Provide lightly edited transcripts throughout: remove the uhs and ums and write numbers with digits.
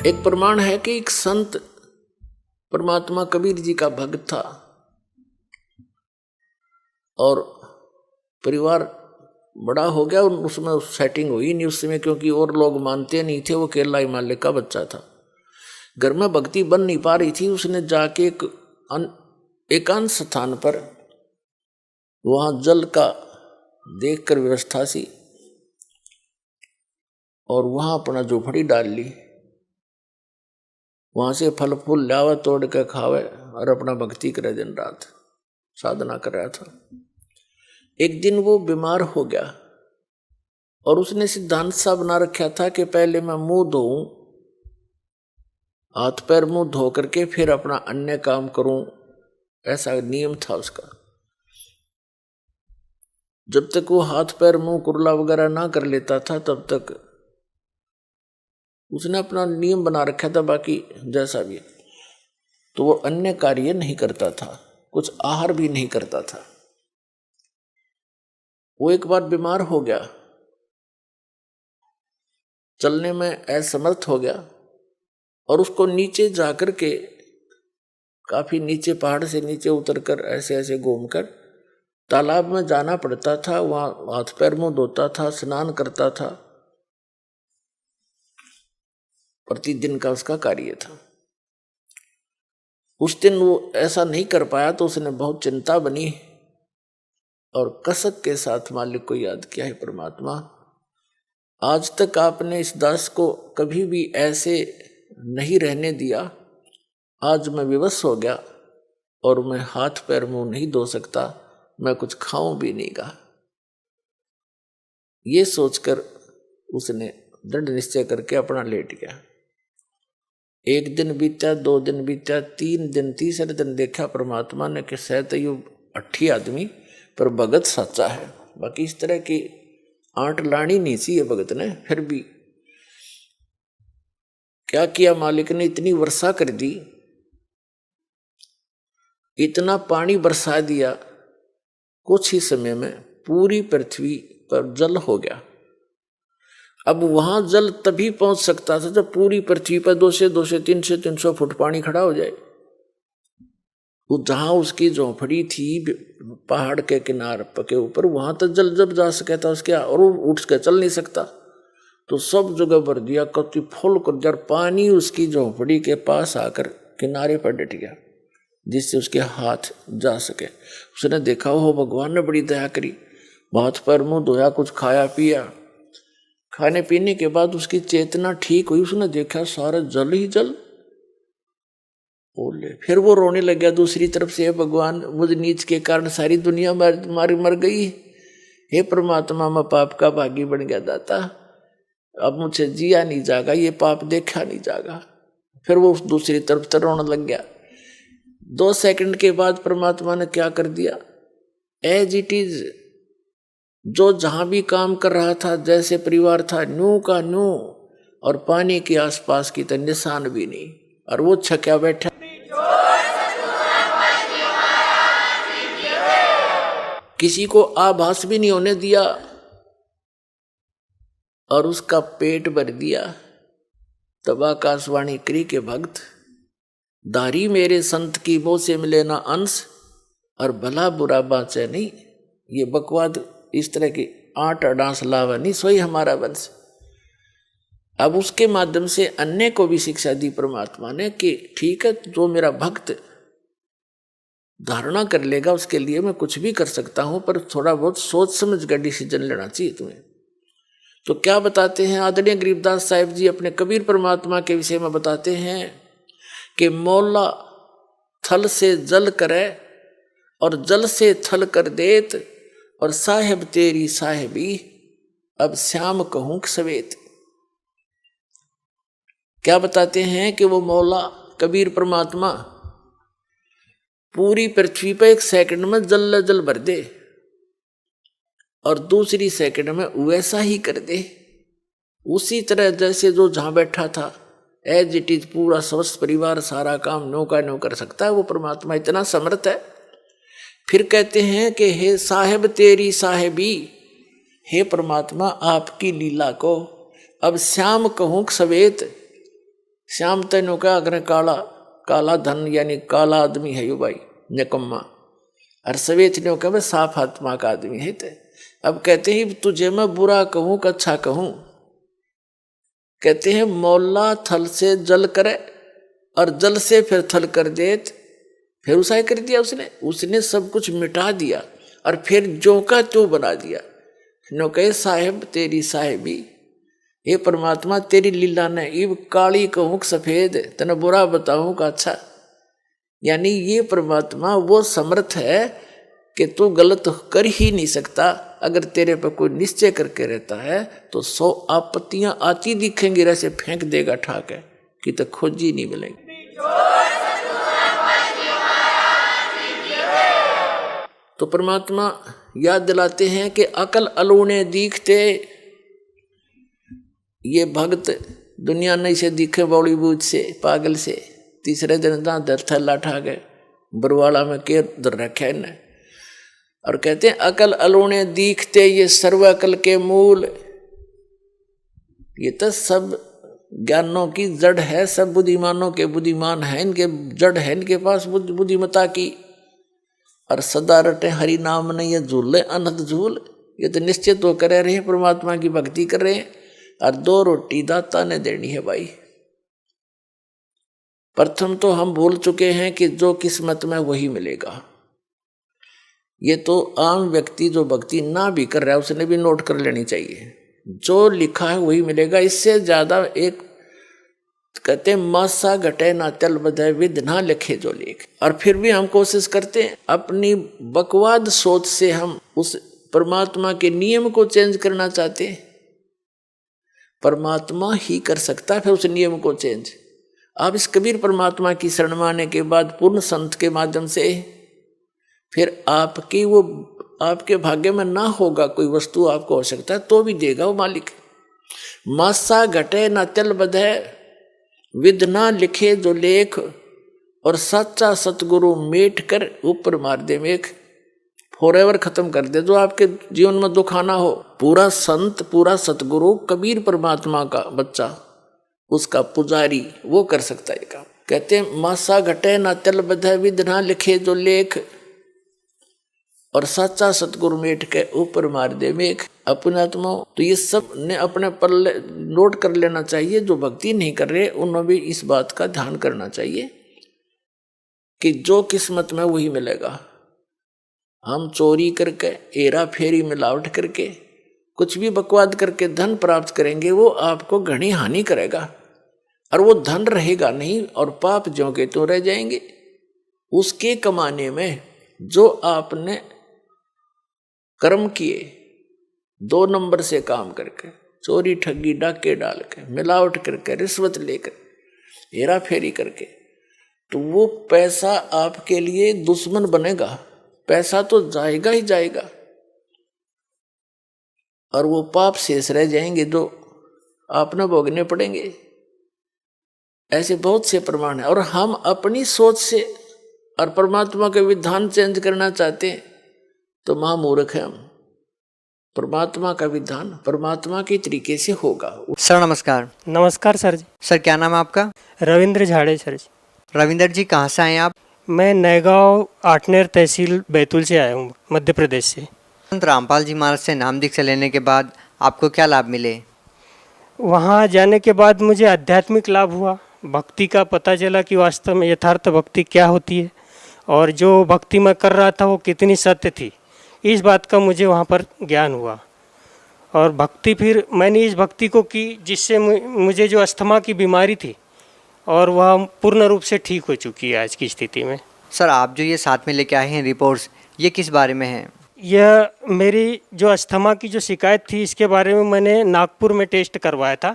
एक प्रमाण है कि एक संत परमात्मा कबीर जी का भक्त था और परिवार बड़ा हो गया, उसमें सेटिंग हुई नहीं उस समय, क्योंकि और लोग मानते नहीं थे। वो केरला हिमालय का बच्चा था, घर में भक्ति बन नहीं पा रही थी। उसने जाके एक एकांत स्थान पर वहां जल का देखकर व्यवस्था सी और वहां अपना झोपड़ी डाल ली। वहां से फल फूल लावे, तोड़ के खावे और अपना भक्ति करे, दिन रात साधना कर रहा था। एक दिन वो बीमार हो गया और उसने सिद्धांत सा बना रखा था कि पहले मैं मुंह धोऊं, हाथ पैर मुंह धो करके फिर अपना अन्य काम करूं, ऐसा नियम था उसका। जब तक वो हाथ पैर मुंह कुरला वगैरह ना कर लेता था तब तक उसने अपना नियम बना रखा था। बाकी जैसा भी, तो वो अन्य कार्य नहीं करता था, कुछ आहार भी नहीं करता था। वो एक बार बीमार हो गया, चलने में असमर्थ हो गया और उसको नीचे जाकर के, काफी नीचे, पहाड़ से नीचे उतरकर ऐसे ऐसे घूमकर तालाब में जाना पड़ता था। वहां हाथ पैर मुंह धोता था, स्नान करता था, प्रतिदिन का उसका कार्य था। उस दिन वो ऐसा नहीं कर पाया तो उसने बहुत चिंता बनी और कसक के साथ मालिक को याद किया, है परमात्मा, आज तक आपने इस दास को कभी भी ऐसे नहीं रहने दिया। आज मैं विवश हो गया और मैं हाथ पैर मुंह नहीं धो सकता, मैं कुछ खाऊं भी नहीं गा। ये सोचकर उसने दृढ़ निश्चय करके अपना लेट गया। एक दिन बीता, 2 दिन बीता, 3 दिन, तीसरे दिन देखा परमात्मा ने कि शायद ये अट्ठी आदमी पर भगत सच्चा है। बाकी इस तरह की आंट लानी नहीं सी ये भगत ने। फिर भी क्या किया मालिक ने, इतनी वर्षा कर दी, इतना पानी बरसा दिया, कुछ ही समय में पूरी पृथ्वी पर जल हो गया। अब वहां जल तभी पहुंच सकता था जब पूरी पृथ्वी पर 200 300 फुट पानी खड़ा हो जाए। वो जहां उसकी झोंपड़ी थी पहाड़ के किनारे के ऊपर, वहां तक जल जब जा सके था उसके, और वो उठ के चल नहीं सकता, तो सब जगह भर दिया, कति फुल कर दिया। पानी उसकी झोंपड़ी के पास आकर किनारे पर डट गया जिससे उसके हाथ जा सके। उसने देखा हो भगवान ने बड़ी दया करी, हाथ पैर मुंह धोया, कुछ खाया पिया। खाने पीने के बाद उसकी चेतना ठीक हुई, उसने देखा सारा जल ही जल। बोले, फिर वो रोने लग गया दूसरी तरफ से, भगवान मुझ नीच के कारण सारी दुनिया मर गई, हे परमात्मा मैं पाप का भागी बन गया दाता, अब मुझे जिया नहीं जागा, ये पाप देखा नहीं जागा। फिर वो दूसरी तरफ से रोने लग गया। 2 सेकंड के बाद परमात्मा ने क्या कर दिया, एज इट इज, जो जहां भी काम कर रहा था, जैसे परिवार था, न्यू का न्यू, और पानी के आसपास की तो निशान भी नहीं, और वो छक्या बैठा। किसी को आभास भी नहीं होने दिया और उसका पेट भर दिया। तब आकाशवाणी करी के भक्त, दारी मेरे संत की मोह से मिले ना अंश, और भला बुरा बाँचे नहीं। ये बकवाद इस तरह की आठ अडांस लावा नहीं, सोई हमारा वंश। अब उसके माध्यम से अन्य को भी शिक्षा दी परमात्मा ने कि ठीक है, जो मेरा भक्त धारणा कर लेगा उसके लिए मैं कुछ भी कर सकता हूं, पर थोड़ा बहुत सोच समझ कर डिसीजन लेना चाहिए तुम्हें। तो क्या बताते हैं आदरणीय गरीबदास साहिब जी अपने कबीर परमात्मा के विषय में, बताते हैं कि मौला थल से जल करे और जल से थल कर देत, और साहेब तेरी साहेबी अब श्याम कहूं सवेत। क्या बताते हैं कि वो मौला कबीर परमात्मा पूरी पृथ्वी पर 1 सेकंड में जल जल भर दे और दूसरी सेकंड में वैसा ही कर दे, उसी तरह जैसे जो जहां बैठा था एज इट इज पूरा स्वस्थ परिवार सारा काम नो का नो कर सकता है। वो परमात्मा इतना समर्थ है। फिर कहते हैं कि हे साहेब तेरी साहेबी, हे परमात्मा आपकी लीला को अब श्याम कहूं सवेत, श्याम तेनों का अगर काला काला धन यानी काला आदमी है यो भाई निकम्मा, और सवेत ने कहा साफ आत्मा का आदमी है। ते अब कहते हैं तुझे मैं बुरा कहूं कि अच्छा कहूं, कहते हैं मौला थल से जल करे और जल से फिर थल कर देत, फिर उसाय कर दिया उसने सब कुछ मिटा दिया और फिर जो का त्यों बना दिया। नो कहे साहेब तेरी साहेबी, ये परमात्मा तेरी लीला ने इब काली कहूं सफेद तने बुरा बताऊं का अच्छा। यानी ये परमात्मा वो समर्थ है कि तू गलत कर ही नहीं सकता। अगर तेरे पर कोई निश्चय करके रहता है तो 100 आपत्तियां आती दिखेंगी, ऐसे फेंक देगा ठाक है कि तो खोजी नहीं मिलेंगी। तो परमात्मा याद दिलाते हैं कि अकल अलूने दिखते, ये भक्त दुनिया नहीं से दिखे बॉलीवुड से पागल से, तीसरे दिन दांत थल्ला ठा गए बरवाड़ा में के दर रखे ने, और कहते हैं अकल अलूने दिखते ये सर्व अकल के मूल। ये तो सब ज्ञानों की जड़ है, सब बुद्धिमानों के बुद्धिमान है, इनके जड़ है इनके पास बुद्धिमता की। और सदा रटे हरि नाम नहीं ये झूले अनंत झूल, ये तो निश्चित तो करे रहे परमात्मा की भक्ति कर रहे हैं। और 2 रोटी दाता ने देनी है भाई। प्रथम तो हम भूल चुके हैं कि जो किस्मत में वही मिलेगा। ये तो आम व्यक्ति जो भक्ति ना भी कर रहा है उसने भी नोट कर लेनी चाहिए, जो लिखा है वही मिलेगा। इससे ज्यादा एक कहते मासा घटे ना चल बधाए विद ना लिखे जो लेख। और फिर भी हम कोशिश करते हैं अपनी बकवाद सोच से हम उस परमात्मा के नियम को चेंज करना चाहते हैं। परमात्मा ही कर सकता है फिर उस नियम को चेंज। आप इस कबीर परमात्मा की शरण में आने के बाद पूर्ण संत के माध्यम से फिर आपकी वो आपके भाग्य में ना होगा कोई वस्तु आपको हो सकता है तो भी देगा वो मालिक। मासा घटे ना चल बधाए विद ना लिखे जो लेख, और सच्चा सतगुरु मेट कर ऊपर मार दे मेघ। फॉरएवर खत्म कर दे जो आपके जीवन में दुख आना हो। पूरा संत पूरा सतगुरु कबीर परमात्मा का बच्चा उसका पुजारी वो कर सकता है काम। कहते हैं मासा घटे ना चल बधाए विद ना लिखे जो लेख, और सच्चा सतगुरु मेट के ऊपर मार दे मेघ। अपने आत्मा तो ये सब ने अपने पल्ले नोट कर लेना चाहिए। जो भक्ति नहीं कर रहे उन्हें भी इस बात का ध्यान करना चाहिए कि जो किस्मत में वही मिलेगा। हम चोरी करके हेरा फेरी मिलावट करके कुछ भी बकवाद करके धन प्राप्त करेंगे वो आपको घनी हानि करेगा, और वो धन रहेगा नहीं और पाप ज्यों के त्यों रह जाएंगे। उसके कमाने में जो आपने कर्म किए 2 नंबर से काम करके, चोरी ठगी डाके डाल के मिलावट करके रिश्वत लेकर हेरा फेरी करके, तो वो पैसा आपके लिए दुश्मन बनेगा। पैसा तो जाएगा ही जाएगा और वो पाप शेष रह जाएंगे जो आपने भोगने पड़ेंगे। ऐसे बहुत से प्रमाण है। और हम अपनी सोच से और परमात्मा के विधान चेंज करना चाहते हैं तो महामूर्ख है हम। परमात्मा का विधान परमात्मा के तरीके से होगा। सर नमस्कार। नमस्कार सर जी। सर क्या नाम है आपका? रविंद्र झाड़े सर जी। रविंद्र जी कहाँ से आए हैं आप? मैं नयगांव आठनेर तहसील बैतूल से आया हूँ, मध्य प्रदेश से। संत रामपाल जी महाराज से नाम दीक्षा लेने के बाद आपको क्या लाभ मिले? वहाँ जाने के बाद मुझे आध्यात्मिक लाभ हुआ, भक्ति का पता चला कि वास्तव में यथार्थ भक्ति क्या होती है और जो भक्ति मैं कर रहा था वो कितनी सत्य थी। इस बात का मुझे वहाँ पर ज्ञान हुआ और भक्ति फिर मैंने इस भक्ति को की जिससे मुझे जो अस्थमा की बीमारी थी और वह पूर्ण रूप से ठीक हो चुकी है आज की स्थिति में। सर आप जो ये साथ में लेके आए हैं रिपोर्ट्स, ये किस बारे में है? यह मेरी जो अस्थमा की जो शिकायत थी इसके बारे में मैंने नागपुर में टेस्ट करवाया था,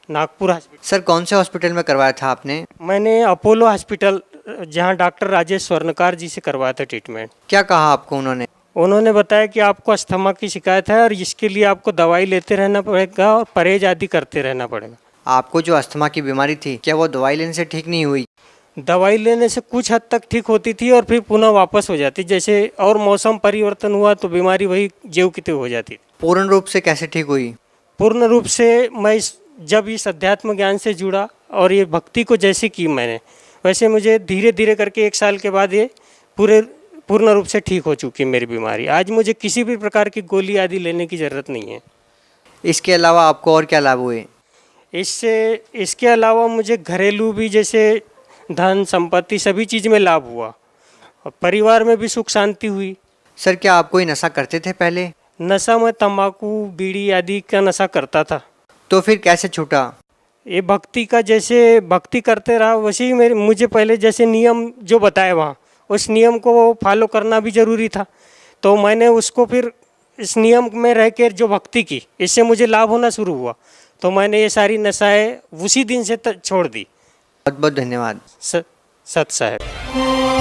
नागपुर हॉस्पिटल। सर कौन से हॉस्पिटल में करवाया था आपने? मैंने अपोलो हॉस्पिटल जहां डॉक्टर राजेश स्वर्णकार जी से करवाया था ट्रीटमेंट। क्या कहा आपको उन्होंने? उन्होंने बताया कि आपको अस्थमा की शिकायत है और इसके लिए आपको दवाई लेते रहना पड़ेगा और परहेज आदि करते रहना पड़ेगा। आपको जो अस्थमा की बीमारी थी क्या वो दवाई लेने से ठीक नहीं हुई? दवाई लेने से कुछ हद तक ठीक होती थी और फिर पुनः वापस हो जाती, जैसे और मौसम परिवर्तन हुआ तो बीमारी वही ज्यों की त्यों हो जाती। पूर्ण रूप से कैसे ठीक हुई? पूर्ण रूप से मैं इस जब इस अध्यात्म ज्ञान से जुड़ा और ये भक्ति को जैसे की मैंने, वैसे मुझे धीरे धीरे करके 1 साल के बाद ये पूर्ण रूप से ठीक हो चुकी मेरी बीमारी। आज मुझे किसी भी प्रकार की गोली आदि लेने की ज़रूरत नहीं है। इसके अलावा आपको और क्या लाभ हुए? इसके अलावा मुझे घरेलू भी, जैसे धन संपत्ति सभी चीज़ में लाभ हुआ और परिवार में भी सुख शांति हुई। सर, क्या आप कोई नशा करते थे पहले? नशा में तंबाकू बीड़ी आदि का नशा करता था। तो फिर कैसे छूटा? ये भक्ति का, जैसे भक्ति करते रहा वैसे ही मुझे पहले जैसे नियम जो बताए वहाँ, उस नियम को फॉलो करना भी ज़रूरी था। तो मैंने उसको फिर इस नियम में रह कर जो भक्ति की, इससे मुझे लाभ होना शुरू हुआ। तो मैंने ये सारी नशाएं उसी दिन से छोड़ दी। बहुत बहुत धन्यवाद। सत साहब।